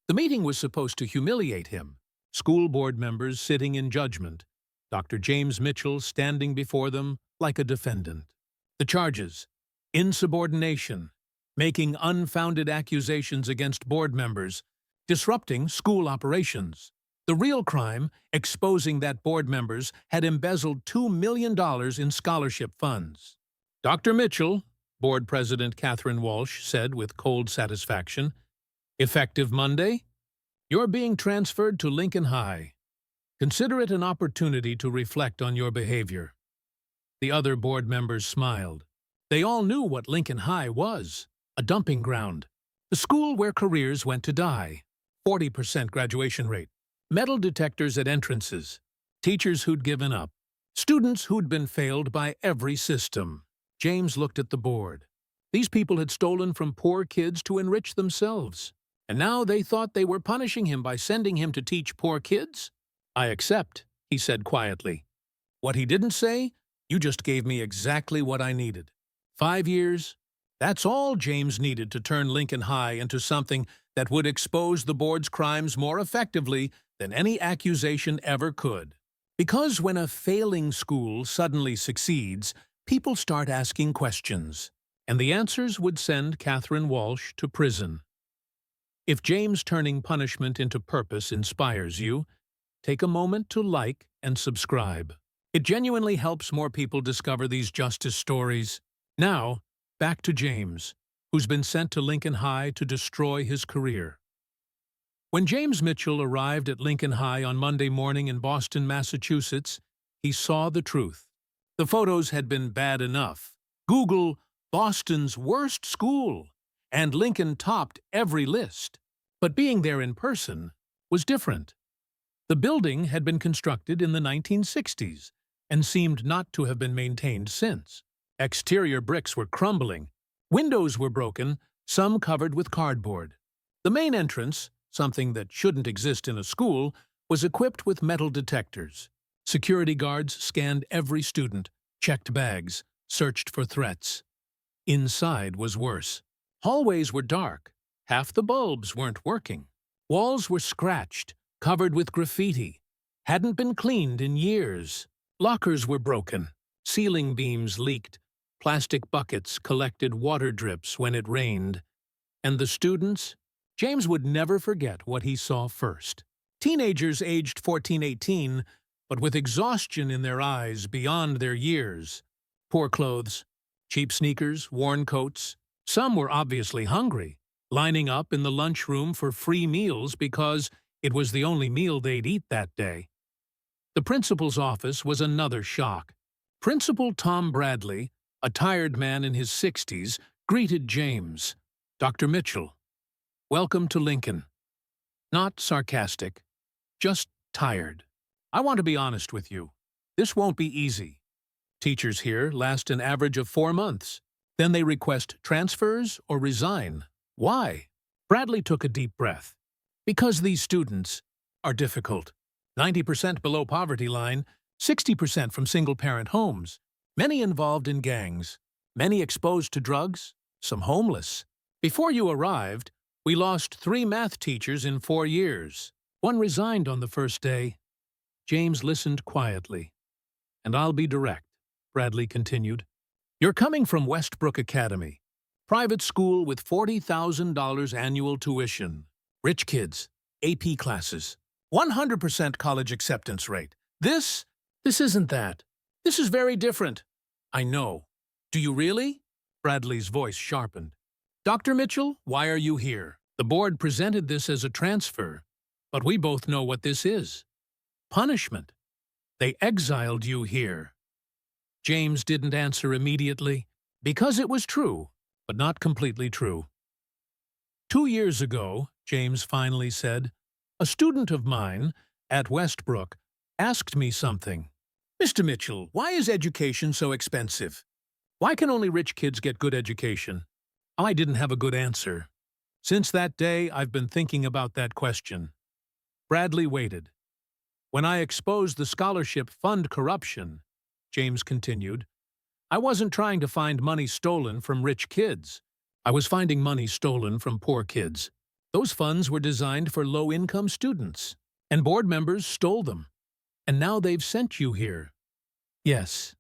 The meeting was supposed to humiliate him. School board members sitting in judgment. Dr. James Mitchell standing before them like a defendant. The charges: insubordination, making unfounded accusations against board members, disrupting school operations. The real crime: exposing that board members had embezzled $2 million in scholarship funds. Dr. Mitchell, Board President Katherine Walsh said with cold satisfaction, "Effective Monday, you're being transferred to Lincoln High. Consider it an opportunity to reflect on your behavior." The other board members smiled. They all knew what Lincoln High was: a dumping ground, the school where careers went to die. 40% graduation rate, metal detectors at entrances, teachers who'd given up, students who'd been failed by every system. James looked at the board. These people had stolen from poor kids to enrich themselves, and now they thought they were punishing him by sending him to teach poor kids? "I accept," he said quietly. "What he didn't say, you just gave me exactly what I needed. 5 years, that's all James needed to turn Lincoln High into something that would expose the board's crimes more effectively than any accusation ever could. Because when a failing school suddenly succeeds, people start asking questions, and the answers would send Katherine Walsh to prison. If James turning punishment into purpose inspires you, take a moment to like and subscribe. It genuinely helps more people discover these justice stories. Now, back to James, who's been sent to Lincoln High to destroy his career. When James Mitchell arrived at Lincoln High on Monday morning in Boston, Massachusetts, he saw the truth. The photos had been bad enough. Google Boston's worst school, and Lincoln topped every list. But being there in person was different. The building had been constructed in the 1960s and seemed not to have been maintained since. Exterior bricks were crumbling. Windows were broken, some covered with cardboard. The main entrance, something that shouldn't exist in a school, was equipped with metal detectors. Security guards scanned every student, checked bags, searched for threats. Inside was worse. Hallways were dark. Half the bulbs weren't working. Walls were scratched, covered with graffiti, hadn't been cleaned in years. Lockers were broken. Ceiling beams leaked. Plastic buckets collected water drips when it rained. And the students? James would never forget what he saw first. Teenagers aged 14-18, but with exhaustion in their eyes beyond their years. Poor clothes, cheap sneakers, worn coats. Some were obviously hungry, lining up in the lunchroom for free meals because it was the only meal they'd eat that day. The principal's office was another shock. Principal Tom Bradley, a tired man in his 60s, greeted James. "Dr. Mitchell, welcome to Lincoln." Not sarcastic, just tired. "I want to be honest with you. This won't be easy. Teachers here last an average of 4 months. Then they request transfers or resign. Why?" Bradley took a deep breath. "Because these students are difficult. 90% below poverty line, 60% from single-parent homes, many involved in gangs, many exposed to drugs, some homeless. Before you arrived, we lost 3 math teachers in 4 years. One resigned on the first day." James listened quietly. "And I'll be direct," Bradley continued. "You're coming from Westbrook Academy, private school with $40,000 annual tuition. Rich kids, AP classes, 100% college acceptance rate. This isn't that. This is very different." "I know. Do you really?" Bradley's voice sharpened. "Dr. Mitchell, why are you here? The board presented this as a transfer, but we both know what this is. Punishment. They exiled you here." James didn't answer immediately, because it was true, but not completely true. "2 years ago," James finally said, "a student of mine at Westbrook asked me something. 'Mr. Mitchell, why is education so expensive? Why can only rich kids get good education?' I didn't have a good answer. Since that day, I've been thinking about that question." Bradley waited. "When I exposed the scholarship fund corruption," James continued, "I wasn't trying to find money stolen from rich kids. I was finding money stolen from poor kids. Those funds were designed for low-income students, and board members stole them. And now they've sent you here. Yes,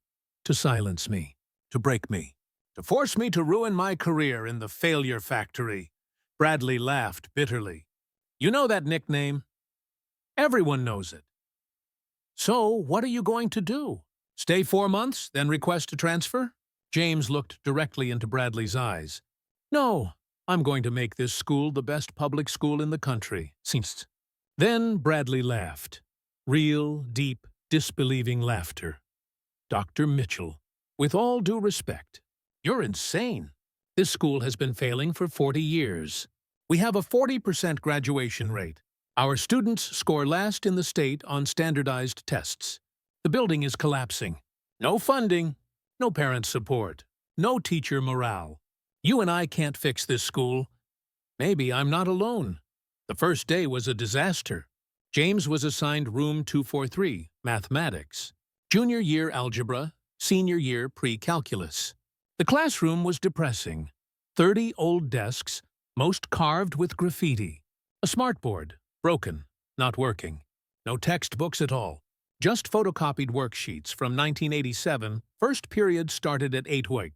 to silence me, to break me, to force me to ruin my career in the failure factory. Bradley laughed bitterly. You know that nickname? Everyone knows it. So, what are you going to do? Stay 4 months, then request a transfer? James looked directly into Bradley's eyes. No, I'm going to make this school the best public school in the country. Then Bradley laughed. Real, deep, disbelieving laughter. Dr. Mitchell, with all due respect, you're insane. This school has been failing for 40 years. We have a 40% graduation rate. Our students score last in the state on standardized tests. The building is collapsing. No funding, no parent support, no teacher morale. You and I can't fix this school. Maybe I'm not alone. The first day was a disaster. James was assigned room 243, mathematics, junior year algebra, senior year pre-calculus. The classroom was depressing. 30 old desks, most carved with graffiti. A smartboard, broken, not working. No textbooks at all. Just photocopied worksheets from 1987. First period started at 8 week.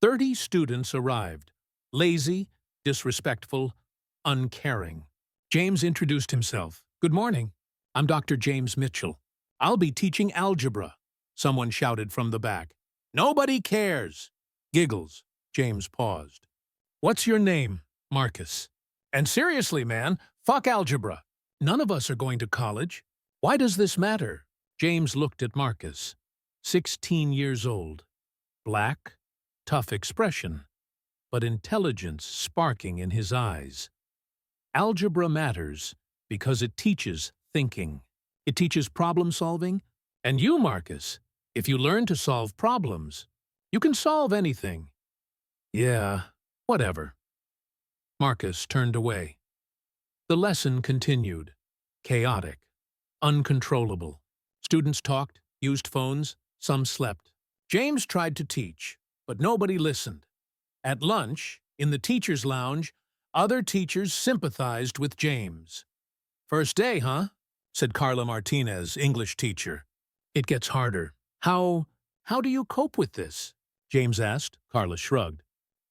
30 students arrived. Lazy, disrespectful, uncaring. James introduced himself. Good morning. I'm Dr. James Mitchell. I'll be teaching algebra. Someone shouted from the back. Nobody cares. Giggles. James paused. What's your name? Marcus. And seriously, man, fuck algebra. None of us are going to college. Why does this matter? James looked at Marcus. 16 years old. Black, tough expression, but intelligence sparking in his eyes. Algebra matters because it teaches thinking. It teaches problem solving. And you, Marcus, if you learn to solve problems, you can solve anything. Yeah, whatever. Marcus turned away. The lesson continued. Chaotic. Uncontrollable. Students talked, used phones, some slept. James tried to teach, but nobody listened. At lunch, in the teacher's lounge, other teachers sympathized with James. First day, huh? Said Carla Martinez, English teacher. It gets harder. How do you cope with this? James asked. Carla shrugged.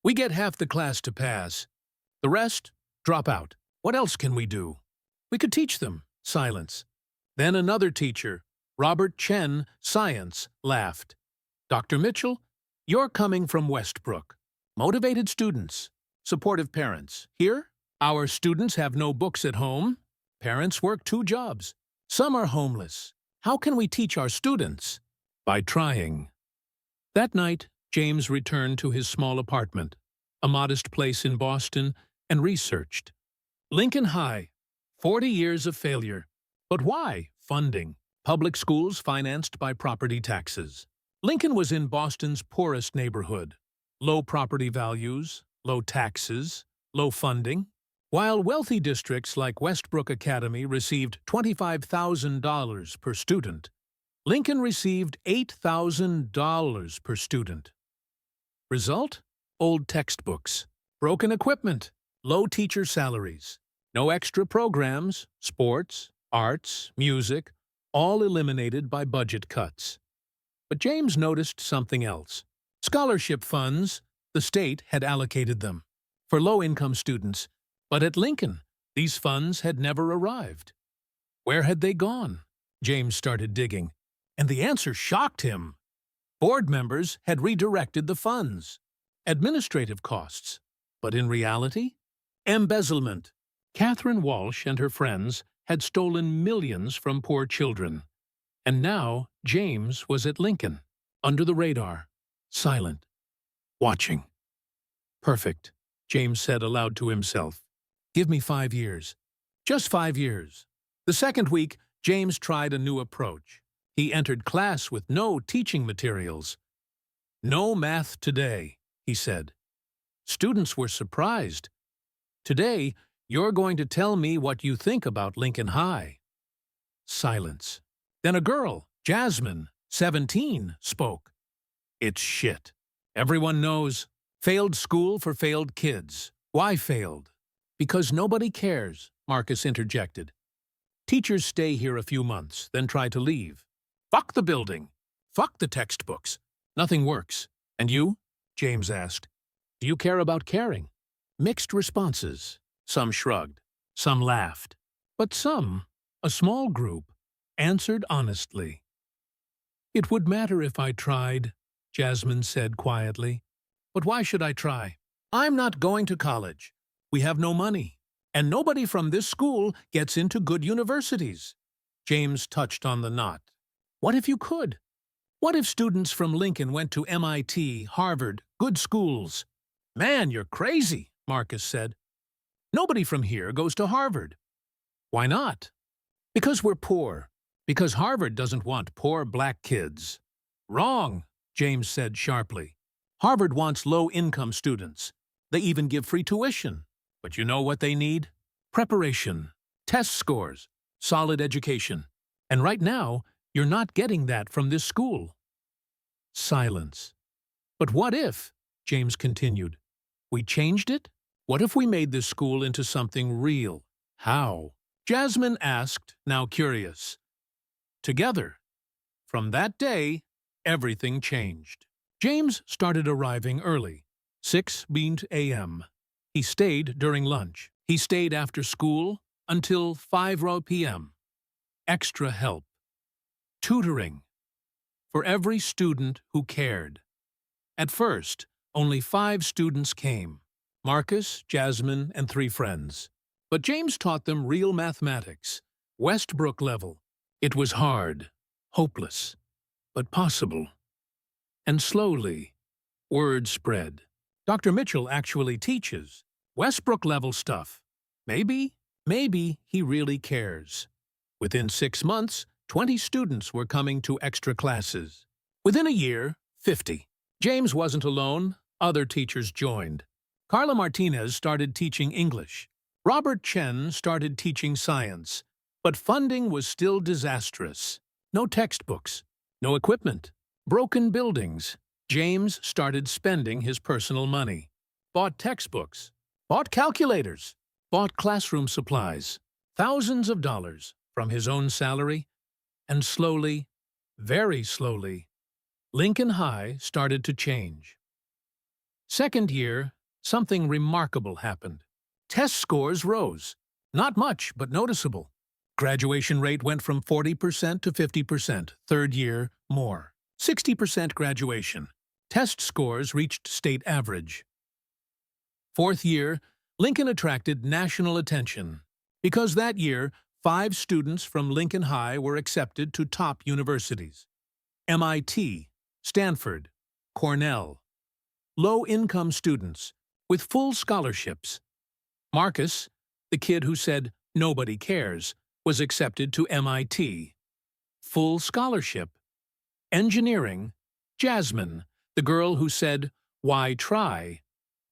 We get half the class to pass. The rest, drop out. What else can we do? We could teach them. Silence. Then another teacher, Robert Chen, science, laughed. Dr. Mitchell, you're coming from Westbrook. Motivated students, supportive parents. Here, our students have no books at home. Parents work 2 jobs. Some are homeless. How can we teach our students? By trying. That night, James returned to his small apartment, a modest place in Boston, and researched. Lincoln High, 40 years of failure. But why? Funding. Public schools financed by property taxes. Lincoln was in Boston's poorest neighborhood. Low property values, low taxes, low funding. While wealthy districts like Westbrook Academy received $25,000 per student, Lincoln received $8,000 per student. Result? Old textbooks, broken equipment, low teacher salaries, no extra programs, sports, arts, music, all eliminated by budget cuts. But James noticed something else. Scholarship funds, the state had allocated them for low-income students, but at Lincoln, these funds had never arrived. Where had they gone? James started digging, and the answer shocked him. Board members had redirected the funds. Administrative costs. But in reality, embezzlement. Katherine Walsh and her friends had stolen millions from poor children. And now James was at Lincoln, under the radar, silent, watching. Perfect, James said aloud to himself. Give me 5 years. Just 5 years. The second week, James tried a new approach. He entered class with no teaching materials. No math today, he said. Students were surprised. Today, you're going to tell me what you think about Lincoln High. Silence. Then a girl, Jasmine, 17, spoke. It's shit. Everyone knows. Failed school for failed kids. Why failed? Because nobody cares, Marcus interjected. Teachers stay here a few months, then try to leave. Fuck the building. Fuck the textbooks. Nothing works. And you? James asked. Do you care about caring? Mixed responses. Some shrugged. Some laughed. But some, a small group, answered honestly. It would matter if I tried, Jasmine said quietly. But why should I try? I'm not going to college. We have no money. And nobody from this school gets into good universities. James touched on the knot. What if you could? What if students from Lincoln went to MIT, Harvard, good schools? Man, you're crazy, Marcus said. Nobody from here goes to Harvard. Why not? Because we're poor. Because Harvard doesn't want poor black kids. Wrong, James said sharply. Harvard wants low-income students. They even give free tuition. But you know what they need? Preparation, test scores, solid education. And right now, you're not getting that from this school. Silence. But what if, James continued, we changed it? What if we made this school into something real? How? Jasmine asked, now curious. Together. From that day, everything changed. James started arriving early, 6 a.m. He stayed during lunch. He stayed after school until 5 p.m. Extra help. Tutoring. For every student who cared. At first, only 5 students came. Marcus, Jasmine, and 3 friends. But James taught them real mathematics, Westbrook level. It was hard, hopeless, but possible. And slowly, word spread. Dr. Mitchell actually teaches Westbrook-level stuff. Maybe he really cares. Within 6 months, 20 students were coming to extra classes. Within a year, 50. James wasn't alone. Other teachers joined. Carla Martinez started teaching English. Robert Chen started teaching science. But funding was still disastrous. No textbooks, no equipment, broken buildings. James started spending his personal money. Bought textbooks, bought calculators, bought classroom supplies, thousands of dollars from his own salary, and slowly, very slowly, Lincoln High started to change. Second year, something remarkable happened. Test scores rose. Not much, but noticeable. Graduation rate went from 40% to 50%. Third year, more. 60% graduation. Test scores reached state average. Fourth year, Lincoln attracted national attention because that year, 5 students from Lincoln High were accepted to top universities. MIT, Stanford, Cornell. Low-income students with full scholarships. Marcus, the kid who said nobody cares, was accepted to MIT. Full scholarship. Engineering, Jasmine, the girl who said, why try,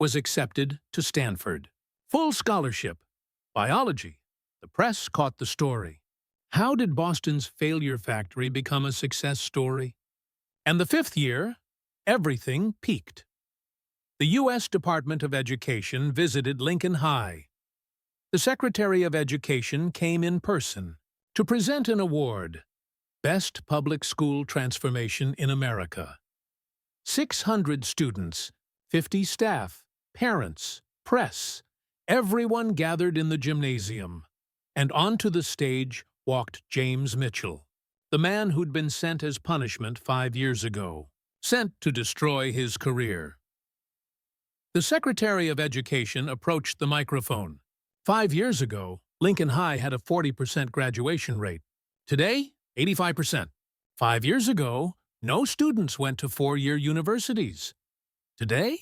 was accepted to Stanford. Full scholarship. Biology. The press caught the story. How did Boston's failure factory become a success story? And the 5th year, everything peaked. The U.S. Department of Education visited Lincoln High. The Secretary of Education came in person to present an award, Best Public School Transformation in America. 600 students, 50 staff, parents, press, everyone gathered in the gymnasium. And onto the stage walked James Mitchell, the man who'd been sent as punishment 5 years ago, sent to destroy his career. The Secretary of Education approached the microphone. 5 years ago, Lincoln High had a 40% graduation rate. Today, 85%. 5 years ago, no students went to 4-year universities. Today,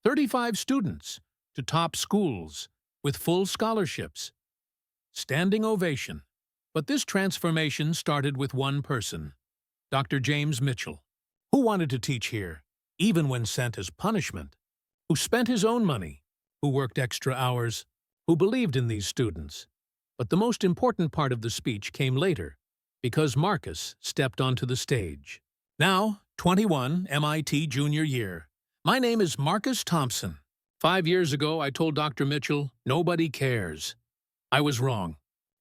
35 students to top schools with full scholarships. Standing ovation. But this transformation started with one person, Dr. James Mitchell, who wanted to teach here, even when sent as punishment, who spent his own money, who worked extra hours, who believed in these students. But the most important part of the speech came later, because Marcus stepped onto the stage. Now, 21, MIT junior year. My name is Marcus Thompson. 5 years ago, I told Dr. Mitchell, nobody cares. I was wrong.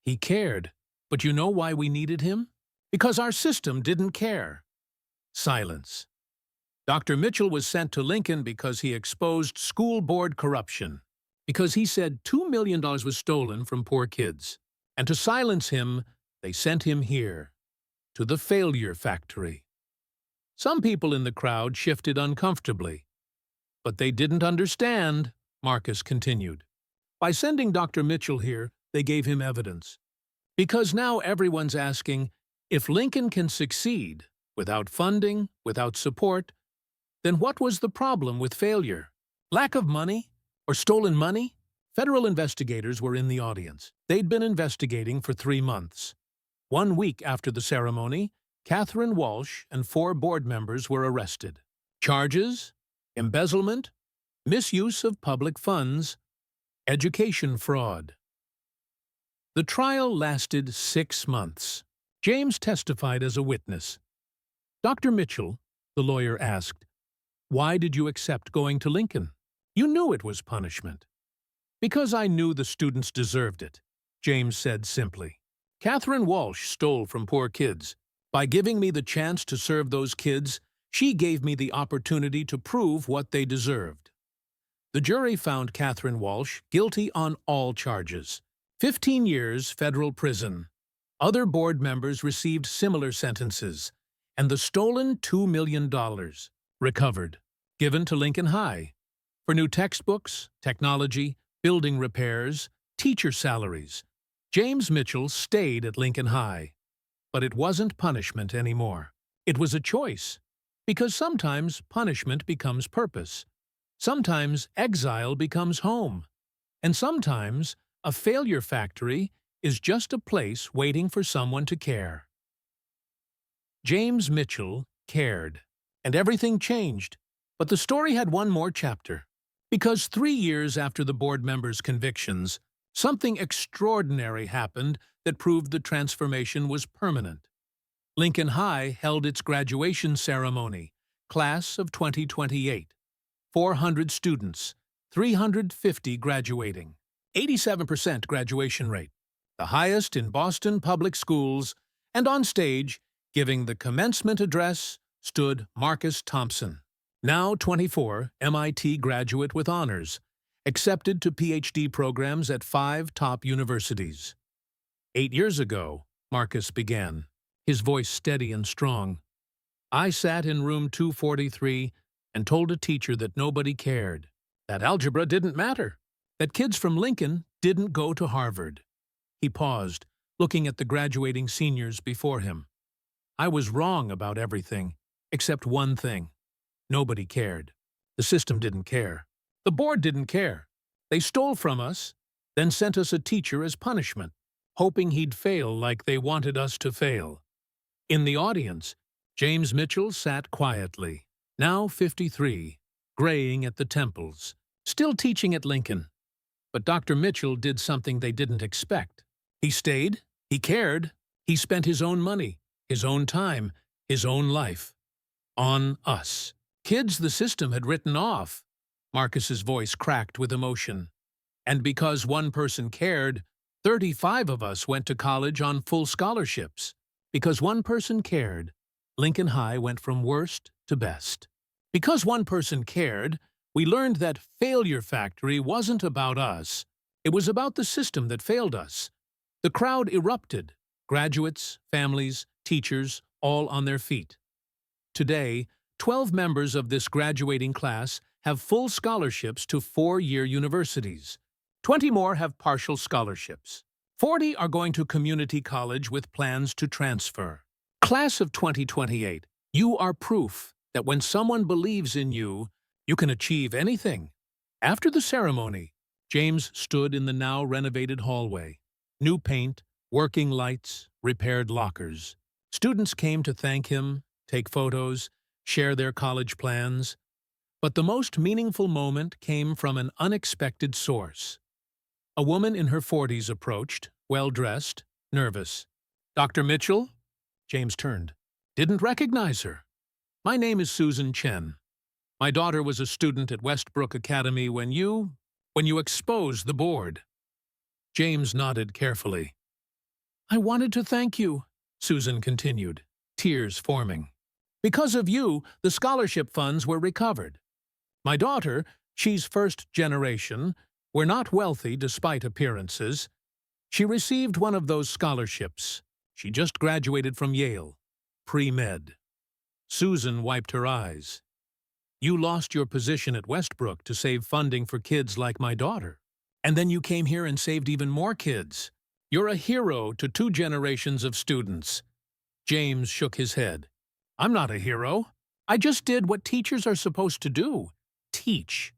He cared. But you know why we needed him? Because our system didn't care. Silence. Dr. Mitchell was sent to Lincoln because he exposed school board corruption, because he said $2 million was stolen from poor kids. And to silence him, they sent him here, to the failure factory. Some people in the crowd shifted uncomfortably. But they didn't understand, Marcus continued. By sending Dr. Mitchell here, they gave him evidence. Because now everyone's asking, if Lincoln can succeed, without funding, without support, then what was the problem with failure? Lack of money? Or stolen money? Federal investigators were in the audience. They'd been investigating for 3 months. 1 week after the ceremony, Katherine Walsh and 4 board members were arrested. Charges: embezzlement, misuse of public funds, education fraud. The trial lasted 6 months. James testified as a witness. Dr. Mitchell, the lawyer asked, why did you accept going to Lincoln? You knew it was punishment. Because I knew the students deserved it, James said simply. Katherine Walsh stole from poor kids. By giving me the chance to serve those kids, she gave me the opportunity to prove what they deserved. The jury found Katherine Walsh guilty on all charges. 15 years federal prison. Other board members received similar sentences, and the stolen $2 million recovered, given to Lincoln High for new textbooks, technology, building repairs, teacher salaries. James Mitchell stayed at Lincoln High. But it wasn't punishment anymore. It was a choice. Because sometimes punishment becomes purpose. Sometimes exile becomes home. And sometimes a failure factory is just a place waiting for someone to care. James Mitchell cared, and everything changed. But the story had one more chapter. Because 3 years after the board members' convictions, something extraordinary happened that proved the transformation was permanent. Lincoln High held its graduation ceremony, class of 2028. 400 students, 350 graduating, 87% graduation rate, the highest in Boston public schools, and on stage, giving the commencement address, stood Marcus Thompson, now 24, MIT graduate with honors, accepted to PhD programs at 5 top universities. 8 years ago, Marcus began, his voice steady and strong. I sat in room 243 and told a teacher that nobody cared, that algebra didn't matter, that kids from Lincoln didn't go to Harvard. He paused, looking at the graduating seniors before him. I was wrong about everything, except one thing. Nobody cared. The system didn't care. The board didn't care. They stole from us, then sent us a teacher as punishment, hoping he'd fail like they wanted us to fail. In the audience, James Mitchell sat quietly, now 53, graying at the temples, still teaching at Lincoln. But Dr. Mitchell did something they didn't expect. He stayed, he cared, he spent his own money, his own time, his own life. On us. Kids the system had written off. Marcus's voice cracked with emotion. And because one person cared, 35 of us went to college on full scholarships. Because one person cared, Lincoln High went from worst to best. Because one person cared, we learned that failure factory wasn't about us. It was about the system that failed us. The crowd erupted. Graduates, families, teachers, all on their feet. Today, 12 members of this graduating class have full scholarships to 4-year universities. 20 more have partial scholarships. 40 are going to community college with plans to transfer. Class of 2028, you are proof that when someone believes in you, you can achieve anything. After the ceremony, James stood in the now renovated hallway. New paint, working lights, repaired lockers. Students came to thank him, take photos, share their college plans. But the most meaningful moment came from an unexpected source. A woman in her 40s approached, well-dressed, nervous. Dr. Mitchell? James turned. Didn't recognize her. My name is Susan Chen. My daughter was a student at Westbrook Academy when you exposed the board." James nodded carefully. "I wanted to thank you," Susan continued, tears forming. "Because of you, the scholarship funds were recovered. My daughter, she's first generation, we're not wealthy despite appearances. She received one of those scholarships. She just graduated from Yale, pre-med." Susan wiped her eyes. "You lost your position at Westbrook to save funding for kids like my daughter. And then you came here and saved even more kids. You're a hero to 2 generations of students." James shook his head. "I'm not a hero. I just did what teachers are supposed to do. Teach."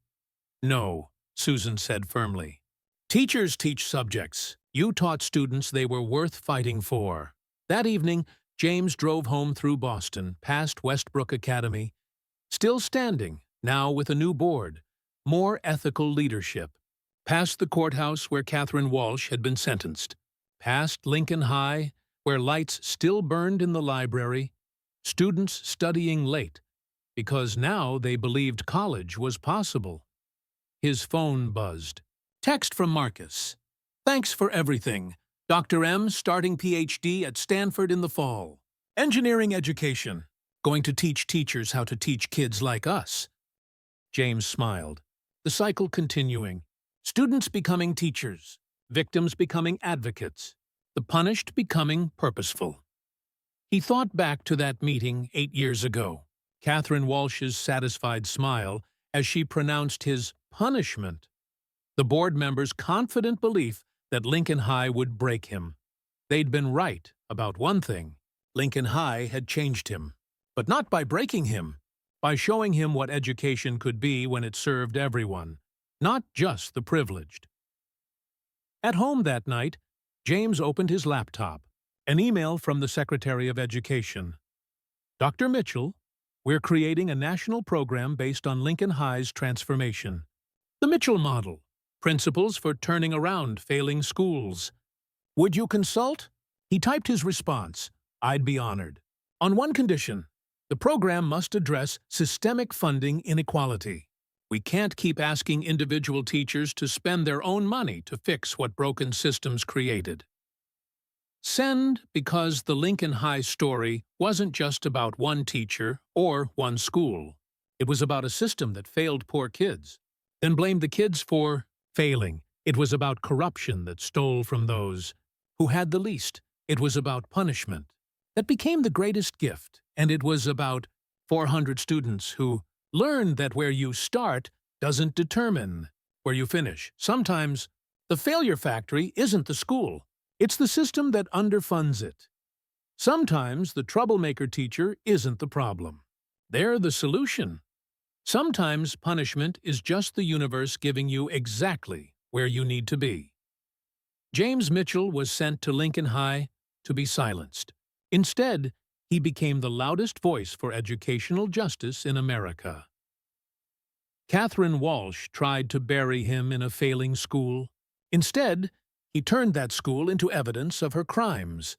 "No," Susan said firmly. "Teachers teach subjects. You taught students they were worth fighting for." That evening, James drove home through Boston, past Westbrook Academy, still standing, now with a new board, more ethical leadership, past the courthouse where Katherine Walsh had been sentenced, past Lincoln High, where lights still burned in the library, students studying late, because now they believed college was possible. His phone buzzed. Text from Marcus. "Thanks for everything. Dr. M starting PhD at Stanford in the fall. Engineering education. Going to teach teachers how to teach kids like us." James smiled. The cycle continuing. Students becoming teachers. Victims becoming advocates. The punished becoming purposeful. He thought back to that meeting 8 years ago. Katherine Walsh's satisfied smile as she pronounced his punishment. The board members' confident belief that Lincoln High would break him. They'd been right about one thing. Lincoln High had changed him. But not by breaking him. By showing him what education could be when it served everyone, not just the privileged. At home that night, James opened his laptop. An email from the Secretary of Education. "Dr. Mitchell, we're creating a national program based on Lincoln High's transformation. The Mitchell Model. Principles for turning around failing schools. Would you consult?" He typed his response. "I'd be honored. On one condition. The program must address systemic funding inequality. We can't keep asking individual teachers to spend their own money to fix what broken systems created." Send, because the Lincoln High story wasn't just about one teacher or one school. It was about a system that failed poor kids, then blamed the kids for failing. It was about corruption that stole from those who had the least. It was about punishment that became the greatest gift. And it was about 400 students who learned that where you start doesn't determine where you finish. Sometimes the failure factory isn't the school. It's the system that underfunds it. Sometimes the troublemaker teacher isn't the problem. They're the solution. Sometimes punishment is just the universe giving you exactly where you need to be. James Mitchell was sent to Lincoln High to be silenced. Instead, he became the loudest voice for educational justice in America. Katherine Walsh tried to bury him in a failing school. Instead, he turned that school into evidence of her crimes.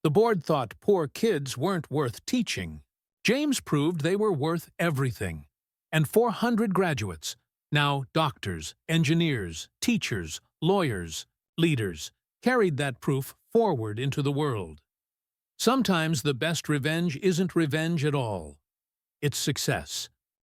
The board thought poor kids weren't worth teaching. James proved they were worth everything. And 400 graduates, now doctors, engineers, teachers, lawyers, leaders, carried that proof forward into the world. Sometimes the best revenge isn't revenge at all. It's success.